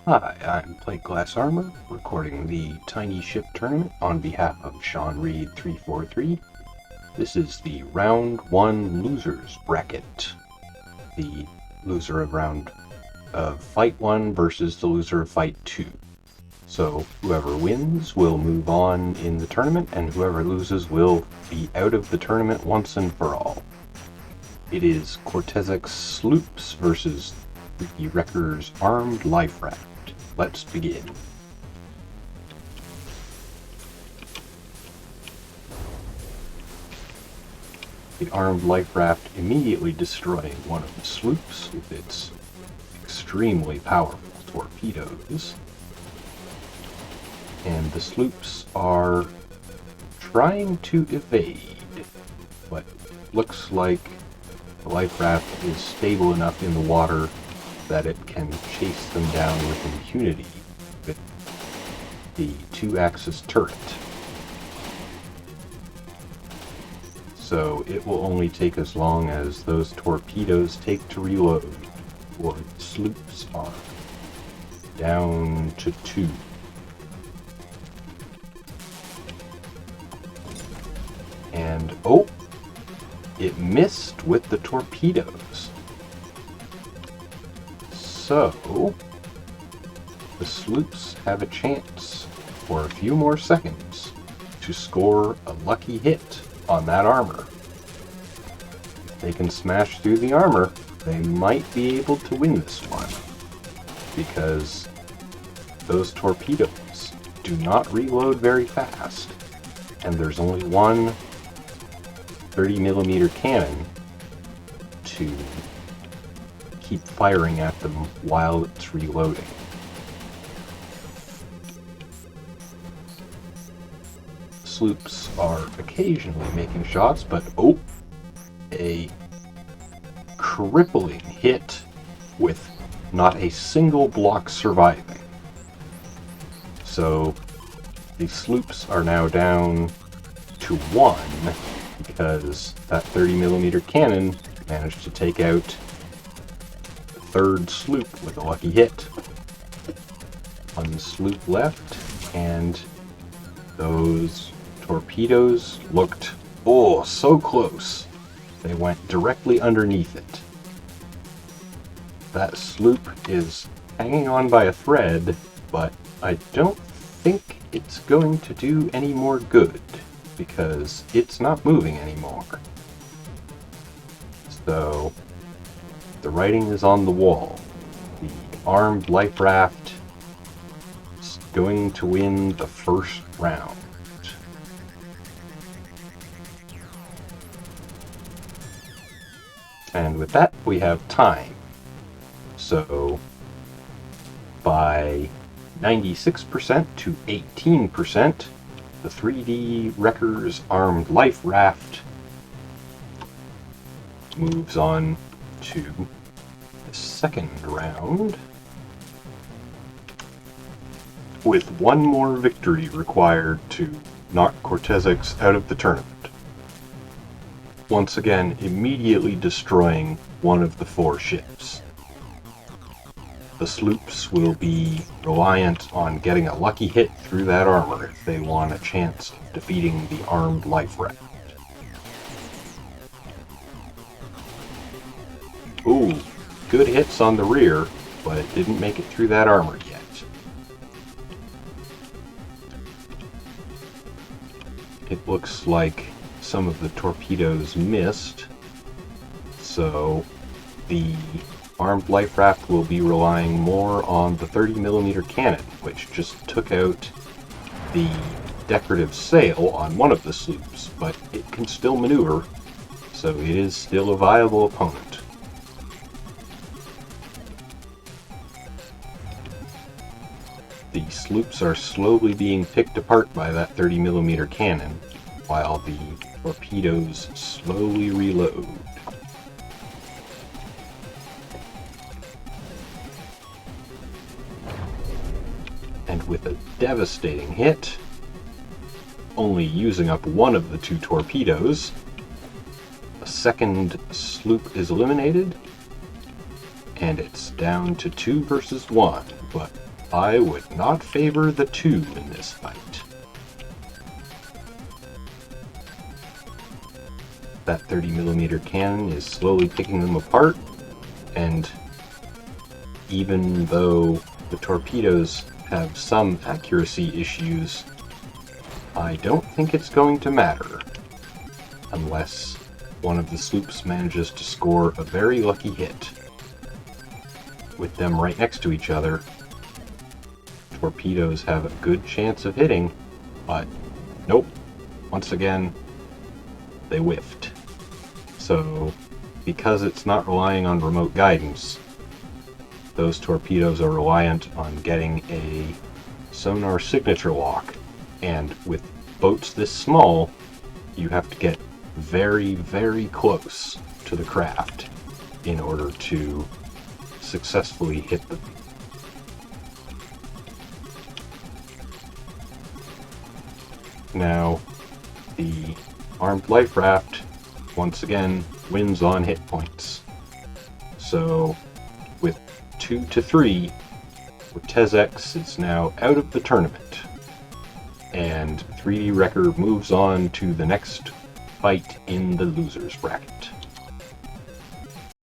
Hi, I'm Plate Glass Armor, recording the Tiny Ship Tournament on behalf of Sean Reed 343. This is the Round 1 Losers Bracket. The loser of Fight 1 versus the loser of Fight 2. So whoever wins will move on in the tournament, and whoever loses will be out of the tournament once and for all. It is Corteszx Sloops versus 3dWrecker's Armed Life Raft. Let's begin. The armed life raft immediately destroying one of the sloops with its extremely powerful torpedoes. And the sloops are trying to evade, but looks like the life raft is stable enough in the water that it can chase them down with impunity with the 2-axis turret. So it will only take as long as those torpedoes take to reload, or the sloops are down to 2. And oh, it missed with the torpedoes. So, the sloops have a chance for a few more seconds to score a lucky hit on that armor. If they can smash through the armor, they might be able to win this one, because those torpedoes do not reload very fast, and there's only one 30mm cannon to keep firing at them while it's reloading. Sloops are occasionally making shots, but oh, a crippling hit with not a single block surviving. So the sloops are now down to 1 because that 30mm cannon managed to take out third sloop with a lucky hit. One sloop left, and those torpedoes looked, oh, so close. They went directly underneath it. That sloop is hanging on by a thread, but I don't think it's going to do any more good, because it's not moving anymore. So the writing is on the wall. The armed life raft is going to win the first round. And with that, we have time. So by 96% to 18%, the 3dWrecker's armed life raft moves on to the second round, with one more victory required to knock Corteszx out of the tournament. Once again, immediately destroying one of the 4 ships. The sloops will be reliant on getting a lucky hit through that armor if they want a chance of defeating the armed life raft. Ooh, good hits on the rear, but it didn't make it through that armor yet. It looks like some of the torpedoes missed, so the armed life raft will be relying more on the 30mm cannon, which just took out the decorative sail on one of the sloops, but it can still maneuver, so it is still a viable opponent. The sloops are slowly being picked apart by that 30mm cannon, while the torpedoes slowly reload. And with a devastating hit, only using up one of the 2 torpedoes, a second sloop is eliminated, and it's down to 2 versus 1, but I would not favor the 2 in this fight. That 30mm cannon is slowly picking them apart, and even though the torpedoes have some accuracy issues, I don't think it's going to matter unless one of the sloops manages to score a very lucky hit. With them right next to each other, torpedoes have a good chance of hitting, but nope, once again, they whiffed. So, because it's not relying on remote guidance, those torpedoes are reliant on getting a sonar signature lock, and with boats this small, you have to get very, very close to the craft in order to successfully hit them. Now, the armed life raft once again wins on hit points. So, with 2-3, Corteszx is now out of the tournament, and 3dWrecker moves on to the next fight in the losers bracket.